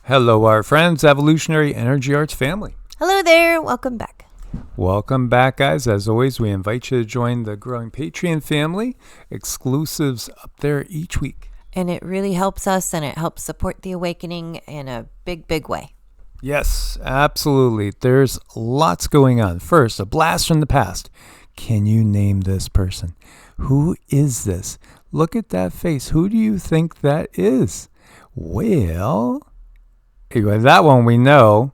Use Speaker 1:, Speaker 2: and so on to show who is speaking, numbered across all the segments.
Speaker 1: Hello, our friends, Evolutionary Energy Arts family.
Speaker 2: Hello there. Welcome back.
Speaker 1: Welcome back, guys. As always, we invite you to join the growing Patreon family. Exclusives up there each week.
Speaker 2: And it really helps us, and it helps support the awakening in a big, big way.
Speaker 1: Yes, absolutely. There's lots going on. First, a blast from the past. Can you name this person? Who is this? Look at that face. Who do you think that is? Well, anyway, that one we know.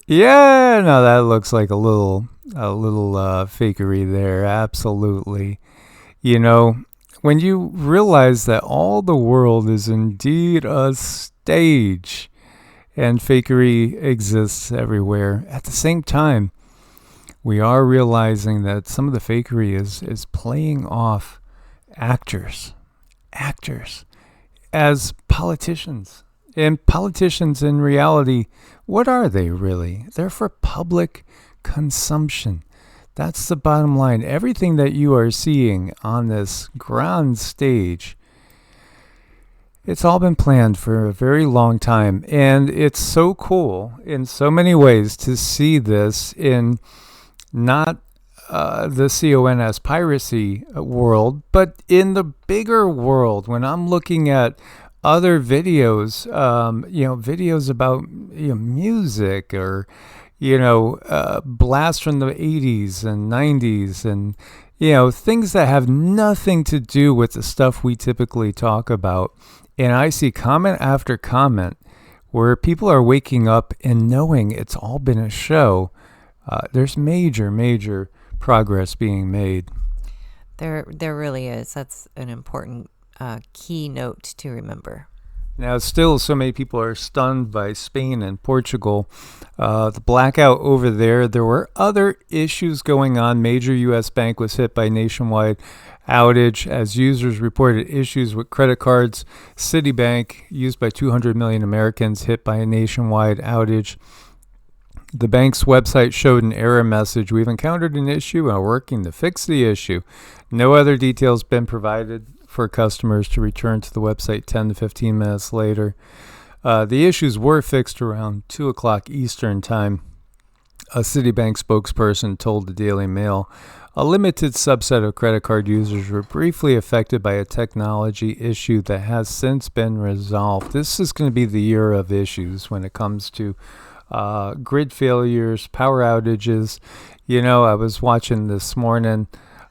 Speaker 1: Yeah, no, that looks like a little fakery there. Absolutely. You know, when you realize that all the world is indeed a stage and fakery exists everywhere, at the same time, we are realizing that some of the fakery is playing off actors as politicians. And politicians in reality, what are they really? They're for public consumption. That's the bottom line. Everything that you are seeing on this grand stage, it's all been planned for a very long time. And it's so cool in so many ways to see this in not the CONS piracy world, but in the bigger world. When I'm looking at other videos, videos about music or blasts from the 80s and 90s and things that have nothing to do with the stuff we typically talk about. And I see comment after comment where people are waking up and knowing it's all been a show. There's major progress being made.
Speaker 2: There really is. That's an important key note to remember.
Speaker 1: Now, still, so many people are stunned by Spain and Portugal. The blackout over there. There were other issues going on. Major U.S. bank was hit by nationwide outage as users reported issues with credit cards. Citibank, used by 200 million Americans, hit by a nationwide outage. The bank's website showed an error message. We've encountered an issue and are working to fix the issue. No other details been provided for customers to return to the website 10 to 15 minutes later. The issues were fixed around 2 o'clock Eastern time. A Citibank spokesperson told the Daily Mail a limited subset of credit card users were briefly affected by a technology issue that has since been resolved. This is going to be the year of issues when it comes to grid failures, power outages. I was watching this morning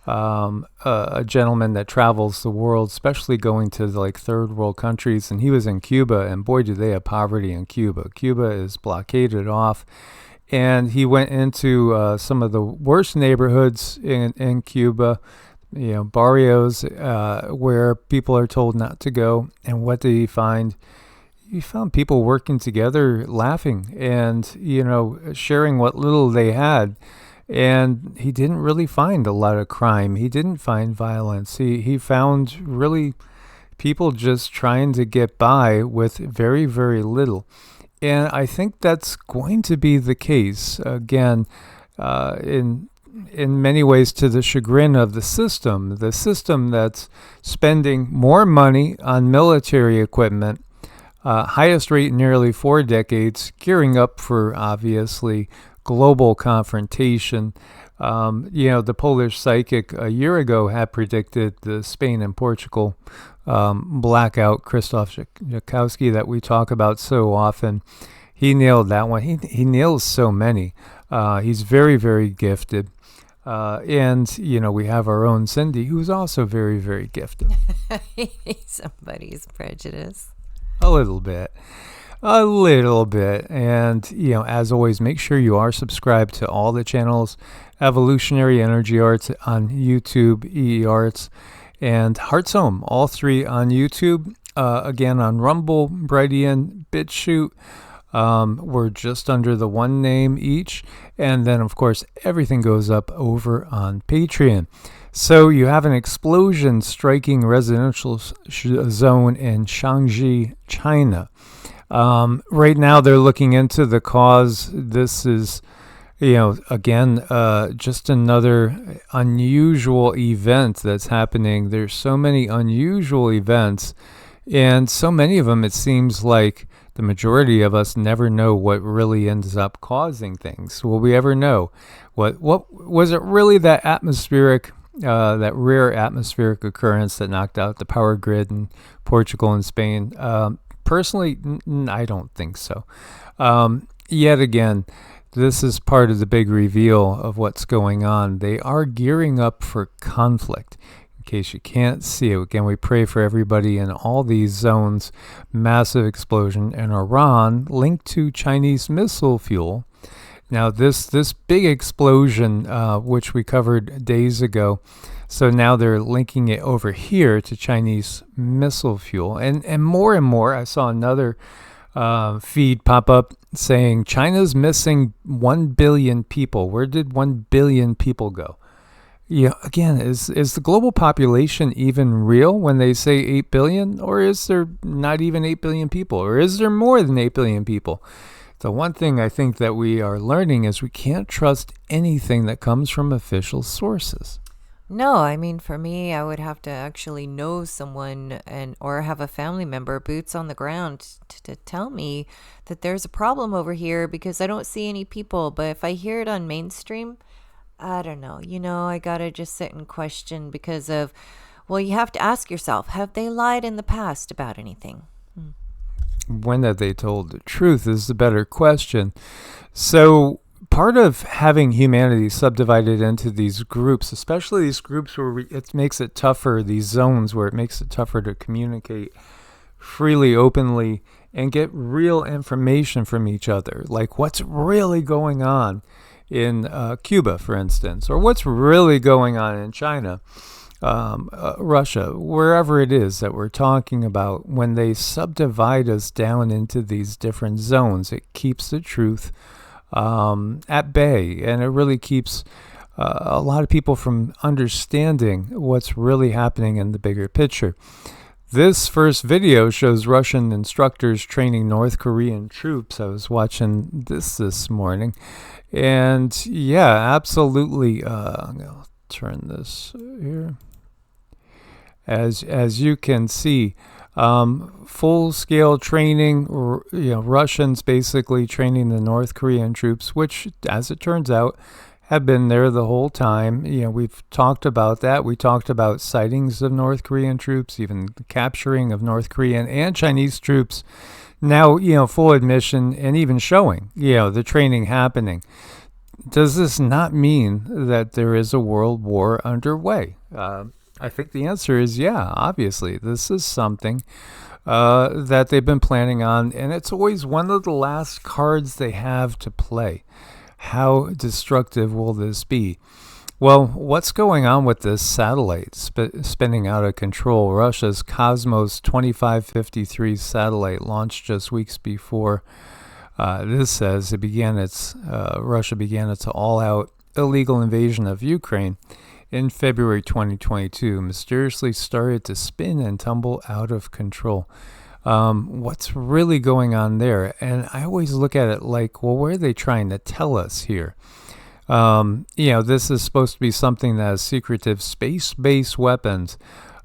Speaker 1: a gentleman that travels the world, especially going to third world countries, and he was in Cuba, and boy, do they have poverty in Cuba. Cuba is blockaded off, and he went into some of the worst neighborhoods in Cuba, barrios where people are told not to go. And what did he find? He found people working together, laughing, and sharing what little they had. And he didn't really find a lot of crime. He didn't find violence. He found really people just trying to get by with very, very little. And I think that's going to be the case, again, in many ways to the chagrin of the system that's spending more money on military equipment, highest rate in nearly 4 decades, gearing up for, obviously, global confrontation. The Polish psychic a year ago had predicted the Spain and Portugal blackout. Krzysztof Jakowski, that we talk about so often, he nailed that one. He nails so many. He's very, very gifted. And we have our own Cindy, who's also very, very gifted.
Speaker 2: Somebody's prejudice.
Speaker 1: A little bit. And, as always, make sure you are subscribed to all the channels. Evolutionary Energy Arts on YouTube, EE Arts, and Hearts Home, all 3 on YouTube. Again, on Rumble, Brightian, BitChute. We're just under the 1 name each. And then, of course, everything goes up over on Patreon. So you have an explosion striking residential zone in Shanxi, China. Right now they're looking into the cause. This is, again, just another unusual event that's happening. There's so many unusual events And so many of them, it seems like the majority of us never know what really ends up causing things. Will we ever know? What was it really, that that rare atmospheric occurrence that knocked out the power grid in Portugal and Spain? Personally, I don't think so. Yet again, this is part of the big reveal of what's going on. They are gearing up for conflict. In case you can't see it, again, we pray for everybody in all these zones. Massive explosion in Iran linked to Chinese missile fuel. Now, this big explosion, which we covered days ago, so now they're linking it over here to Chinese missile fuel. And more, I saw another feed pop up saying China's missing 1 billion people. Where did 1 billion people go? Yeah, again, is the global population even real when they say 8 billion? Or is there not even 8 billion people? Or is there more than 8 billion people? The one thing I think that we are learning is we can't trust anything that comes from official sources.
Speaker 2: No, I mean, for me, I would have to actually know someone or have a family member, boots on the ground, to tell me that there's a problem over here because I don't see any people. But if I hear it on mainstream, I don't know. I got to just sit and question because well, you have to ask yourself, have they lied in the past about anything?
Speaker 1: When have they told the truth is the better question. So part of having humanity subdivided into these groups, especially these groups where it makes it tougher, these zones where it makes it tougher to communicate freely, openly, and get real information from each other, like what's really going on in Cuba, for instance, or what's really going on in China, Russia, wherever it is that we're talking about. When they subdivide us down into these different zones, it keeps the truth at bay, and it really keeps a lot of people from understanding what's really happening in the bigger picture. This first video shows Russian instructors training North Korean troops. I was watching this morning, and yeah, absolutely. I'm gonna turn this here. As you can see, full-scale training. Russians basically training the North Korean troops, which, as it turns out, have been there the whole time. We've talked about that. We talked about sightings of North Korean troops, even the capturing of North Korean and Chinese troops. Now, full admission and even showing, the training happening. Does this not mean that there is a world war underway? I think the answer is yeah, obviously. This is something that they've been planning on, and it's always one of the last cards they have to play. How destructive will this be? Well, what's going on with this satellite spinning out of control? Russia's Cosmos 2553 satellite launched just weeks before. This says Russia began its all-out illegal invasion of Ukraine in February 2022, mysteriously started to spin and tumble out of control. What's really going on there? And I always look at it like, well, what are they trying to tell us here? This is supposed to be something that has secretive space-based weapons.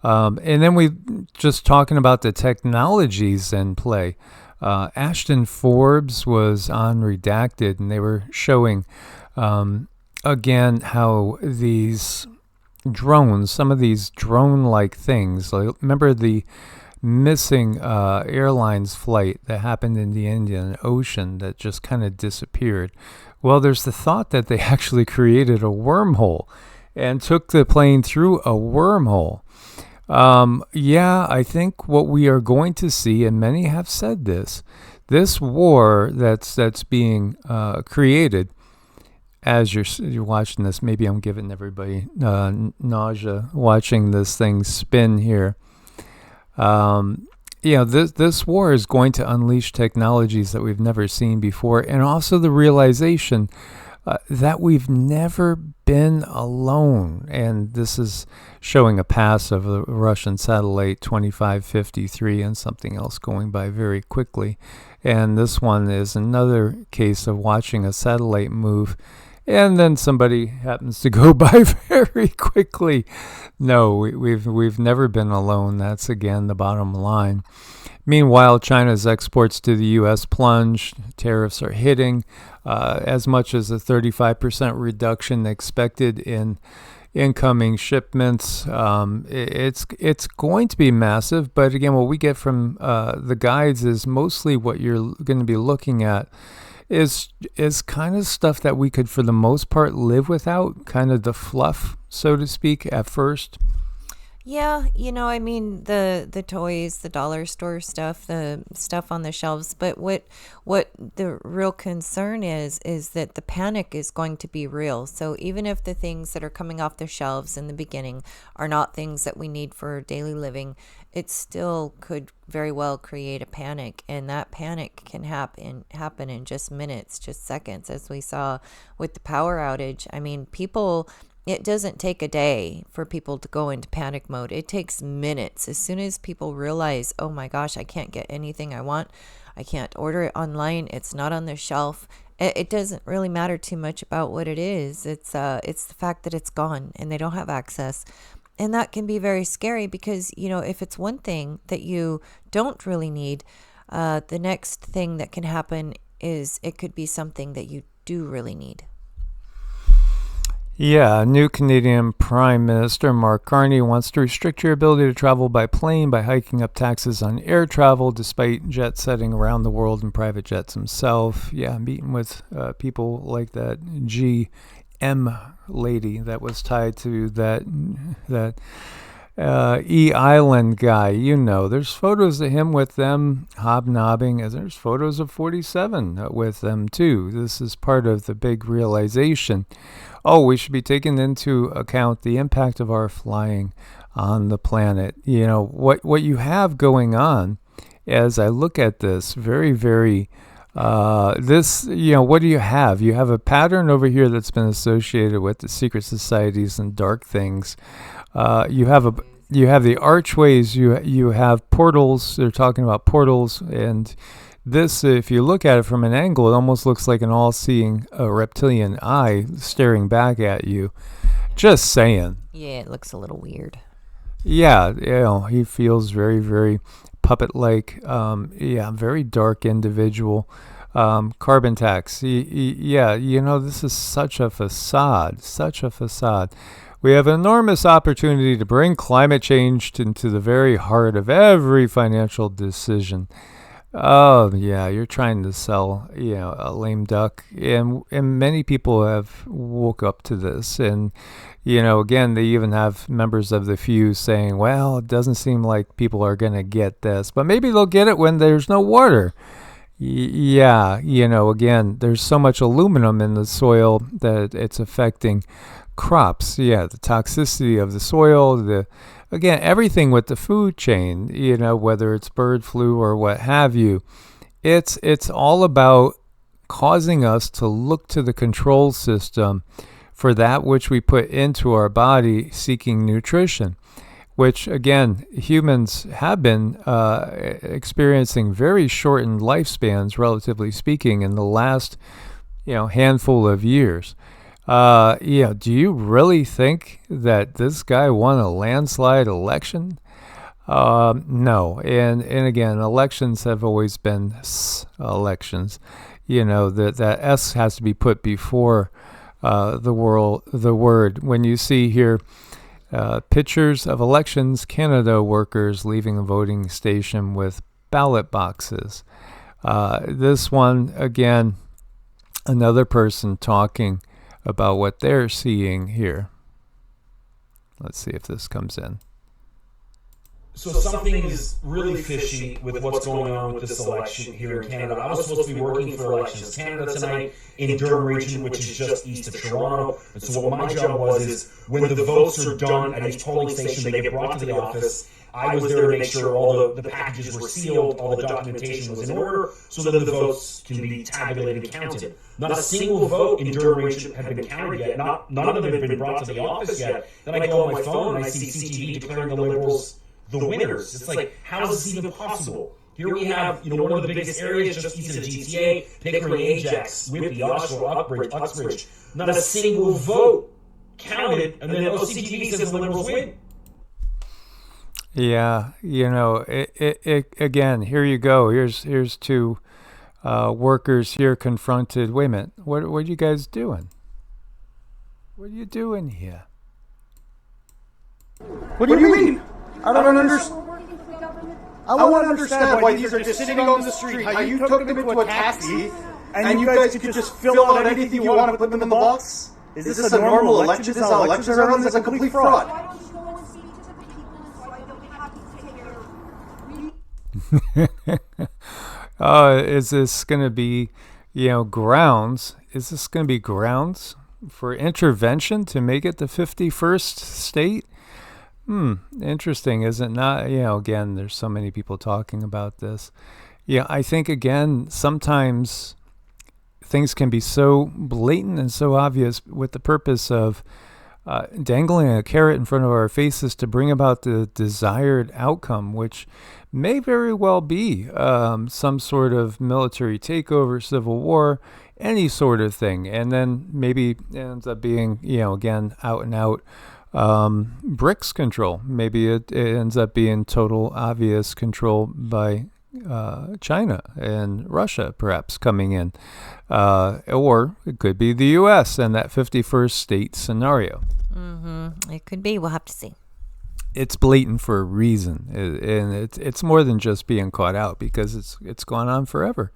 Speaker 1: And then we just talking about the technologies in play. Ashton Forbes was on Redacted, and they were showing, again, how these drones, some of these drone-like things, like, remember the missing airlines flight that happened in the Indian Ocean that just kind of disappeared? Well, there's the thought that they actually created a wormhole and took the plane through a wormhole. I think what we are going to see, and many have said this war that's being created. As you're watching this, maybe I'm giving everybody nausea watching this thing spin here. This war is going to unleash technologies that we've never seen before, and also the realization that we've never been alone. And this is showing a pass of the Russian satellite 2553 and something else going by very quickly. And this one is another case of watching a satellite move and then somebody happens to go by very quickly. No, we've never been alone. That's again the bottom line. Meanwhile, China's exports to the U.S. plunge. Tariffs are hitting as much as a 35% reduction expected in incoming shipments. It's going to be massive, but again, what we get from the guides is mostly what you're going to be looking at is kind of stuff that we could, for the most part, live without, kind of the fluff, so to speak, at first.
Speaker 2: Yeah, I mean the toys, the dollar store stuff, the stuff on the shelves, but what the real concern is that the panic is going to be real. So even if the things that are coming off the shelves in the beginning are not things that we need for daily living, it still could very well create a panic, and that panic can happen in just minutes, just seconds, as we saw with the power outage. I mean, it doesn't take a day for people to go into panic mode. It takes minutes. As soon as people realize, oh my gosh, I can't get anything I want. I can't order it online. It's not on the shelf. It doesn't really matter too much about what it is. It's the fact that it's gone and they don't have access. And that can be very scary because, if it's one thing that you don't really need, the next thing that can happen is it could be something that you do really need.
Speaker 1: Yeah, new Canadian Prime Minister Mark Carney wants to restrict your ability to travel by plane by hiking up taxes on air travel, despite jet setting around the world in private jets himself. Yeah, meeting with people like that GM lady that was tied to that E-Island guy. There's photos of him with them hobnobbing, and there's photos of 47 with them too. This is part of the big realization. We should be taking into account the impact of our flying on the planet. What you have going on, as I look at this, very, very, what do you have? You have a pattern over here that's been associated with the secret societies and dark things. You have the archways, you have portals. They're talking about portals, and this, if you look at it from an angle, it almost looks like an all-seeing reptilian eye staring back at you. Just saying.
Speaker 2: Yeah, it looks a little weird.
Speaker 1: Yeah, he feels very, very puppet-like. Very dark individual. Carbon tax. This is such a facade. We have enormous opportunity to bring climate change into the very heart of every financial decision. Oh, yeah, you're trying to sell, a lame duck. And many people have woke up to this. And, again, they even have members of the few saying, well, it doesn't seem like people are going to get this. But maybe they'll get it when there's no water. Again, there's so much aluminum in the soil that it's affecting crops. Yeah, the toxicity of the soil, again, everything with the food chain, whether it's bird flu or what have you, it's all about causing us to look to the control system for that which we put into our body seeking nutrition, which, again, humans have been experiencing very shortened lifespans, relatively speaking, in the last, handful of years. Do you really think that this guy won a landslide election? No. And again, elections have always been elections. That S has to be put before the word. When you see here pictures of elections, Canada workers leaving a voting station with ballot boxes. This one, again, another person talking about what they're seeing here. Let's see if this comes in.
Speaker 3: So something is really fishy with what's going on with this election here in Canada. I was supposed to be working for Elections Canada tonight in Durham region, which is just east of Toronto. And so what my job was is when the votes are done at each polling station, they get brought to the office. I was there to make sure all the packages were sealed, all the documentation was in order, so that the votes can be tabulated and counted. Not a single vote in Durham region had been counted yet. None of them had been brought to the office yet. Then I go on my phone and I see CTV declaring the Liberals the winners. It's like, how is this even possible? Here we have, one of the biggest areas just east of the GTA, Pickering, Ajax, Whitby, Oshawa, Uxbridge. Not a single vote counted, and then OCTV says the Liberals win.
Speaker 1: Yeah, again, here you go. Here's two workers here confronted. Wait a minute, what are you guys doing? What are you doing here?
Speaker 4: What do you mean? I don't understand. I want to understand why these are just sitting on the street, how you took them into a taxi, and you guys could just fill out anything you want to put them in the box? Is this a normal election? Is this how elections are run? It's a complete fraud.
Speaker 1: Is this going to be, grounds? Is this going to be grounds for intervention to make it the 51st state? Interesting, is it not? Again, there's so many people talking about this. Yeah, I think, again, sometimes things can be so blatant and so obvious with the purpose of dangling a carrot in front of our faces to bring about the desired outcome, which may very well be some sort of military takeover, civil war, any sort of thing. And then maybe it ends up being, again, out and out BRICS control. Maybe it ends up being total obvious control by China and Russia perhaps coming in. Or it could be the U.S. and that 51st state scenario.
Speaker 2: It could be. We'll have to see.
Speaker 1: It's blatant for a reason, and it's more than just being caught out, because it's gone on forever.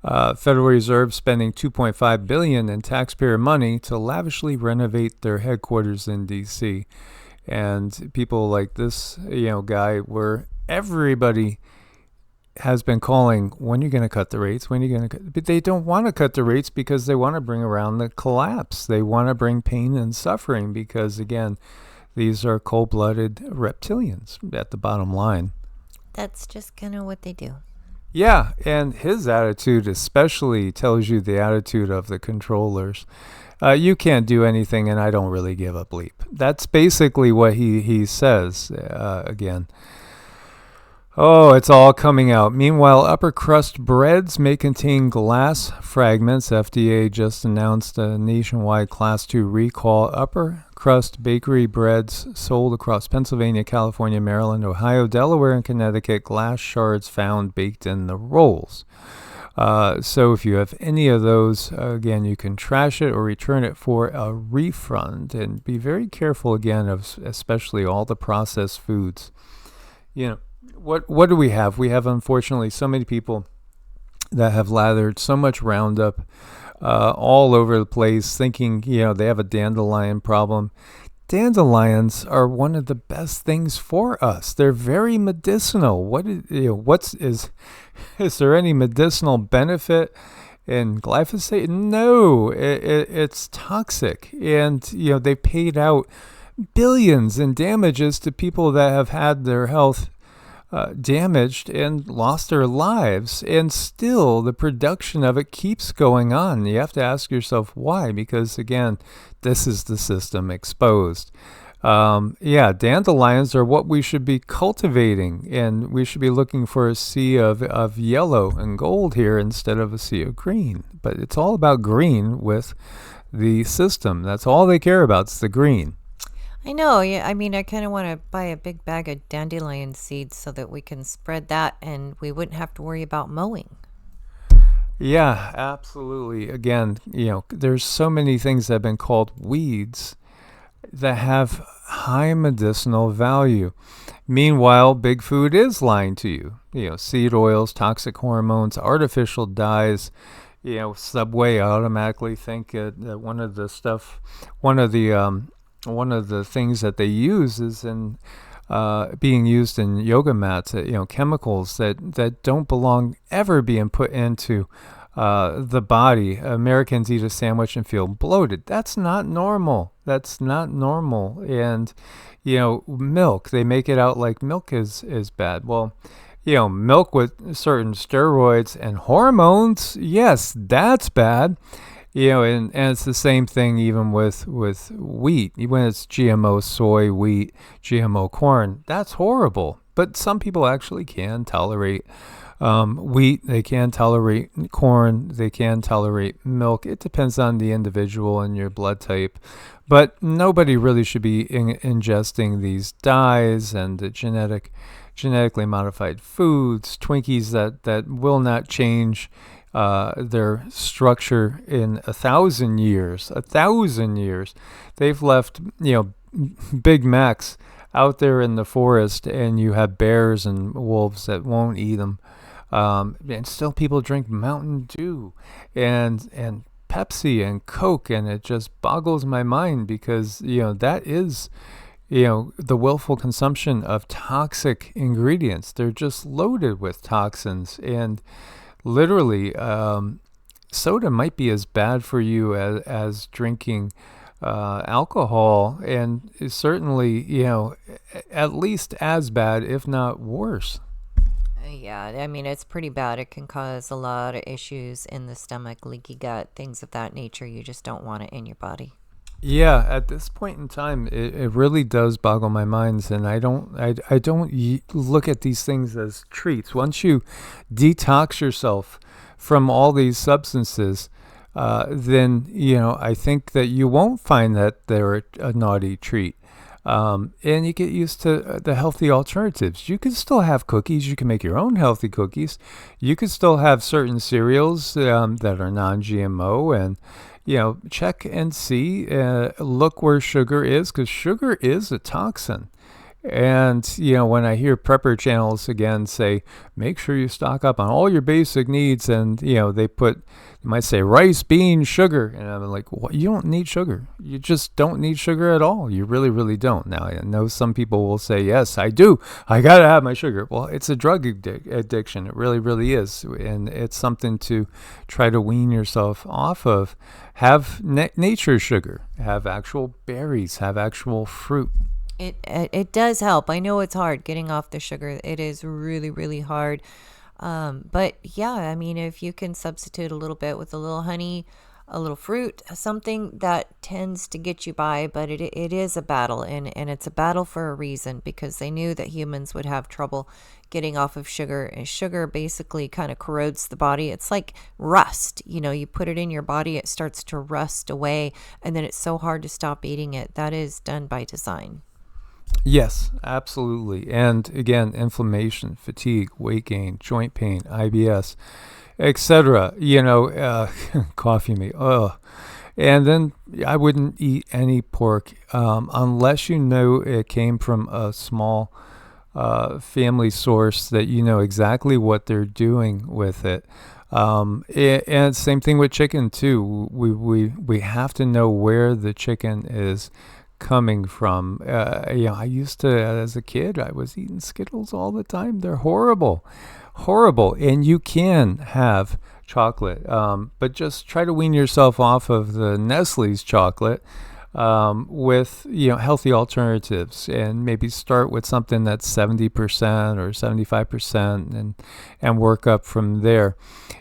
Speaker 1: Federal Reserve spending $2.5 billion in taxpayer money to lavishly renovate their headquarters in D.C. And people like this, guy, where everybody has been calling, when are you going to cut the rates? When are you going to cut? But they don't want to cut the rates because they want to bring around the collapse. They want to bring pain and suffering because, again, these are cold-blooded reptilians at the bottom line.
Speaker 2: That's just kind of what they do.
Speaker 1: Yeah, and his attitude especially tells you the attitude of the controllers. You can't do anything, and I don't really give a bleep. That's basically what he says, again. Oh, it's all coming out. Meanwhile, upper crust breads may contain glass fragments. FDA just announced a nationwide Class 2 recall. Upper crust bakery breads sold across Pennsylvania, California, Maryland, Ohio, Delaware, and Connecticut. Glass shards found baked in the rolls. So if you have any of those, again, you can trash it or return it for a refund. And be very careful, again, of especially all the processed foods. What do we have? We have, unfortunately, so many people that have lathered so much Roundup all over the place, thinking, they have a dandelion problem. Dandelions are one of the best things for us. They're very medicinal. Is there any medicinal benefit in glyphosate? No, it's toxic, and they paid out billions in damages to people that have had their health damaged and lost their lives, and still the production of it keeps going on. You have to ask yourself why, because again, this is the system exposed. Dandelions are what we should be cultivating, and we should be looking for a sea of yellow and gold here instead of a sea of green. But it's all about green with the system. That's all they care about, is the green.
Speaker 2: I know. Yeah, I mean, I kind of want to buy a big bag of dandelion seeds so that we can spread that and we wouldn't have to worry about mowing.
Speaker 1: Yeah, absolutely. Again, there's so many things that have been called weeds that have high medicinal value. Meanwhile, big food is lying to you. Seed oils, toxic hormones, artificial dyes. Subway, I automatically think that one of the things that they use is in being used in yoga mats, chemicals that don't belong ever being put into the body. Americans eat a sandwich and feel bloated. That's not normal. And, milk, they make it out like milk is bad. Well, milk with certain steroids and hormones, yes, that's bad. And it's the same thing even with wheat. When it's GMO soy, wheat, GMO corn, that's horrible. But some people actually can tolerate Wheat, they can tolerate corn, they can tolerate milk. It depends on the individual and your blood type. But nobody really should be ingesting these dyes and the genetically modified foods, Twinkies that will not change their structure in 1,000 years. 1,000 years. They've left, Big Macs out there in the forest, and you have bears and wolves that won't eat them. And still people drink Mountain Dew and Pepsi and Coke, and it just boggles my mind because, that is, the willful consumption of toxic ingredients. They're just loaded with toxins, and literally, soda might be as bad for you as drinking alcohol, and is certainly, at least as bad, if not worse.
Speaker 2: Yeah, I mean, it's pretty bad. It can cause a lot of issues in the stomach, leaky gut, things of that nature. You just don't want it in your body.
Speaker 1: Yeah, at this point in time, it really does boggle my mind, and I don't look at these things as treats. Once you detox yourself from all these substances, then I think that you won't find that they're a naughty treat. And you get used to the healthy alternatives. You can still have cookies. You can make your own healthy cookies. You can still have certain cereals that are non-GMO, and check and see, look where sugar is, because sugar is a toxin. And, when I hear prepper channels again say, make sure you stock up on all your basic needs, and, they might say rice, beans, sugar. And I'm like, what? You don't need sugar. You just don't need sugar at all. You really, really don't. Now, I know some people will say, yes, I do. I got to have my sugar. Well, it's a drug addiction. It really, really is. And it's something to try to wean yourself off of. Have nature sugar. Have actual berries. Have actual fruit.
Speaker 2: It does help. I know it's hard getting off the sugar. It is really, really hard. But yeah, I mean, if you can substitute a little bit with a little honey, a little fruit, something that tends to get you by, but it is a battle, and it's a battle for a reason, because they knew that humans would have trouble getting off of sugar, and sugar basically kind of corrodes the body. It's like rust. You put it in your body, it starts to rust away, and then it's so hard to stop eating it. That is done by design.
Speaker 1: Yes, absolutely. And again, inflammation, fatigue, weight gain, joint pain, IBS, etc. Coffee meat. Ugh. And then I wouldn't eat any pork unless it came from a small family source that exactly what they're doing with it. And same thing with chicken too. We have to know where the chicken is coming from. I used to, as a kid, I was eating Skittles all the time. They're horrible. And you can have chocolate, but just try to wean yourself off of the Nestle's chocolate with healthy alternatives, and maybe start with something that's 70% or 75% and work up from there.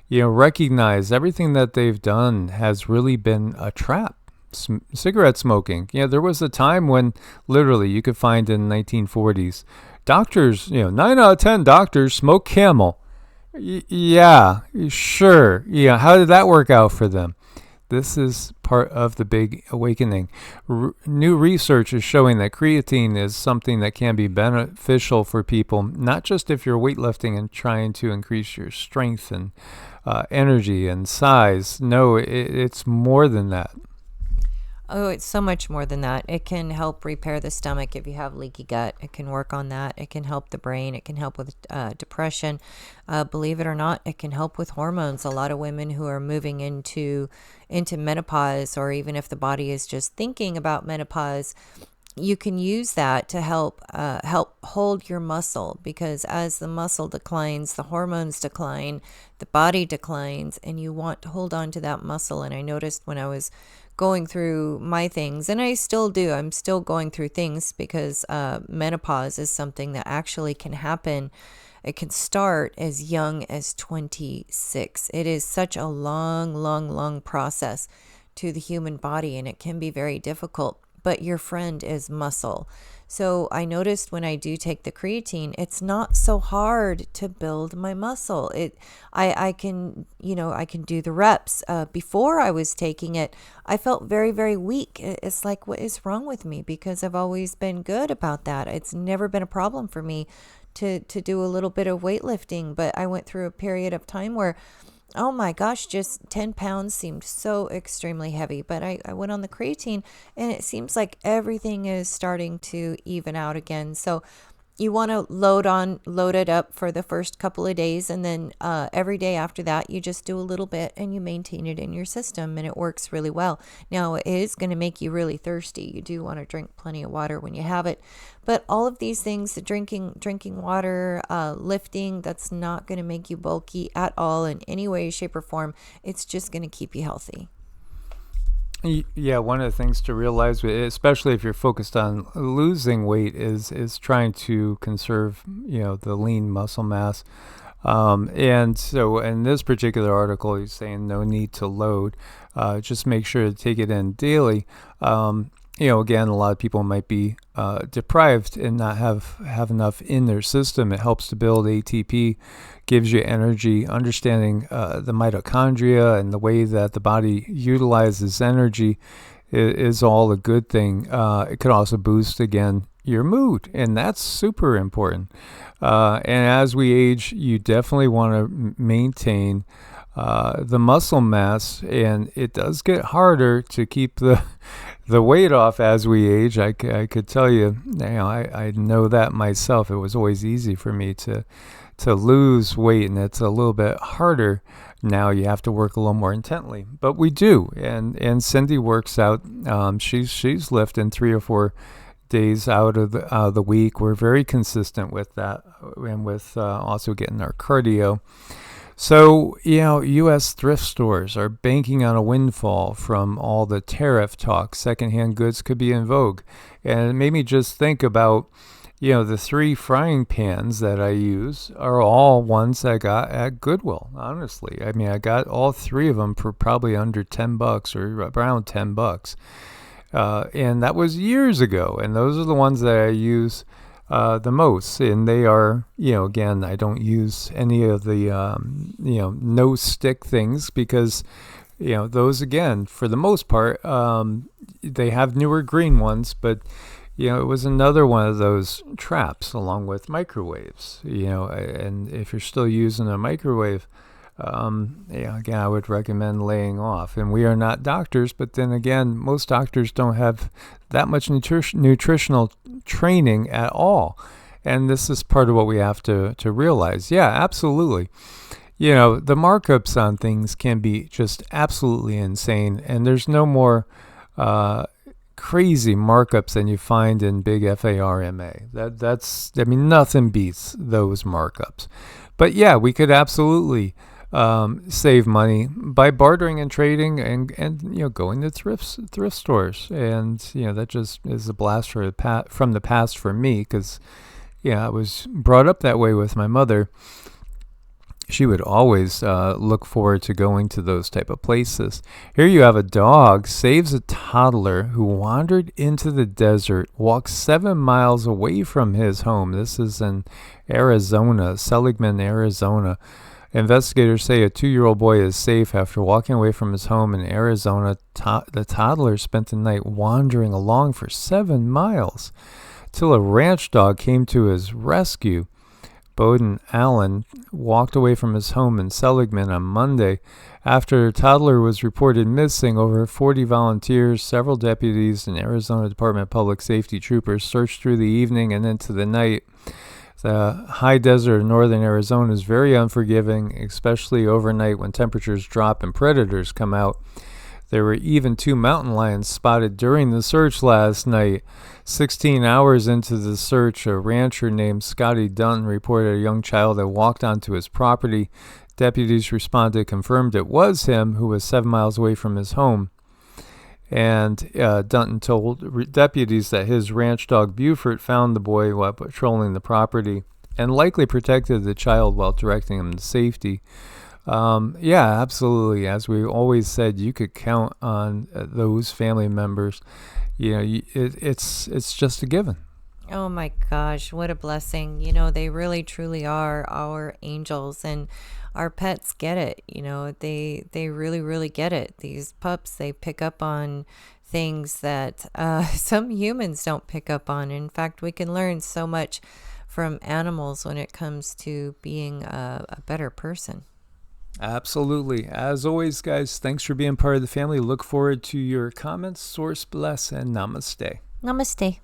Speaker 1: Recognize everything that they've done has really been a trap. Cigarette smoking. There was a time when literally you could find in the 1940s doctors, 9 out of 10 doctors smoke Camel. Yeah, sure. How did that work out for them? This is part of the big awakening. New research is showing that creatine is something that can be beneficial for people, not just if you're weightlifting and trying to increase your strength and energy and size. No, it's more than that.
Speaker 2: Oh, it's so much more than that. It can help repair the stomach if you have leaky gut. It can work on that. It can help the brain. It can help with depression. Believe it or not, it can help with hormones. A lot of women who are moving into menopause, or even if the body is just thinking about menopause, you can use that to help hold your muscle, because as the muscle declines, the hormones decline, the body declines, and you want to hold on to that muscle. And I noticed when I was going through my things, and I still do, I'm still going through things, because menopause is something that actually can happen. It can start as young as 26. It is such a long process to the human body, and it can be very difficult. But your friend is muscle. So I noticed when I do take the creatine, it's not so hard to build my muscle. I can, I can do the reps. Before I was taking it, I felt very, very weak. It's like, what is wrong with me? Because I've always been good about that. It's never been a problem for me to do a little bit of weightlifting, but I went through a period of time where, oh my gosh, just 10 pounds seemed so extremely heavy. But I went on the creatine, and it seems like everything is starting to even out again. So you want to load it up for the first couple of days, and then every day after that, you just do a little bit and you maintain it in your system, and it works really well. Now, it is going to make you really thirsty. You do want to drink plenty of water when you have it, but all of these things, drinking water, lifting, that's not going to make you bulky at all in any way, shape, or form. It's just going to keep you healthy.
Speaker 1: Yeah, one of the things to realize, especially if you're focused on losing weight, is trying to conserve, the lean muscle mass. And so in this particular article, he's saying no need to load. Just make sure to take it in daily. Again, a lot of people might be deprived and not have enough in their system. It helps to build ATP, gives you energy. Understanding the mitochondria and the way that the body utilizes energy is all a good thing. It can also boost, again, your mood, and that's super important. And as we age, you definitely want to maintain the muscle mass, and it does get harder to keep the weight off as we age. I could tell you, I know that myself. It was always easy for me to lose weight, and it's a little bit harder now. You have to work a little more intently, but we do. And Cindy works out. She's lifting 3 or 4 days out of the week. We're very consistent with that, and with also getting our cardio. So, U.S. thrift stores are banking on a windfall from all the tariff talk. Secondhand goods could be in vogue. And it made me just think about, the 3 frying pans that I use are all ones I got at Goodwill, honestly. I mean, I got all 3 of them for probably under $10 or around $10. And that was years ago. And those are the ones that I use the most, and they are, again, I don't use any of the, no stick things, because, those, again, for the most part, they have newer green ones, but, it was another one of those traps along with microwaves, and if you're still using a microwave, again, I would recommend laying off. And we are not doctors, but then again, most doctors don't have that much nutritional training at all. And this is part of what we have to realize. Yeah, absolutely. The markups on things can be just absolutely insane. And there's no more crazy markups than you find in big FARMA. That's nothing beats those markups. But yeah, we could absolutely save money by bartering and trading, and going to thrift stores, and that just is a blast from the past for me, because I was brought up that way with my mother. She would always look forward to going to those type of places. Here you have a dog saves a toddler who wandered into the desert, walked 7 miles away from his home. This is in Arizona, Seligman, Arizona. Investigators say a 2-year-old boy is safe after walking away from his home in Arizona. The toddler spent the night wandering along for 7 miles till a ranch dog came to his rescue. Bowden Allen walked away from his home in Seligman on Monday. After the toddler was reported missing, over 40 volunteers, several deputies, and Arizona Department of Public Safety troopers searched through the evening and into the night. The high desert of northern Arizona is very unforgiving, especially overnight when temperatures drop and predators come out. There were even 2 mountain lions spotted during the search last night. 16 hours into the search, a rancher named Scotty Dunton reported a young child had walked onto his property. Deputies responded, confirmed it was him, who was 7 miles away from his home. And Dunton told deputies that his ranch dog Buford found the boy while patrolling the property and likely protected the child while directing him to safety. Yeah, absolutely. As we always said, you could count on those family members. It's just a given.
Speaker 2: Oh my gosh, what a blessing. They really truly are our angels, and our pets get it. They really really get it. These pups, they pick up on things that some humans don't pick up on. In fact, we can learn so much from animals when it comes to being a better person.
Speaker 1: Absolutely. As always, guys, thanks for being part of the family. Look forward to your comments. Source bless and namaste.
Speaker 2: Namaste.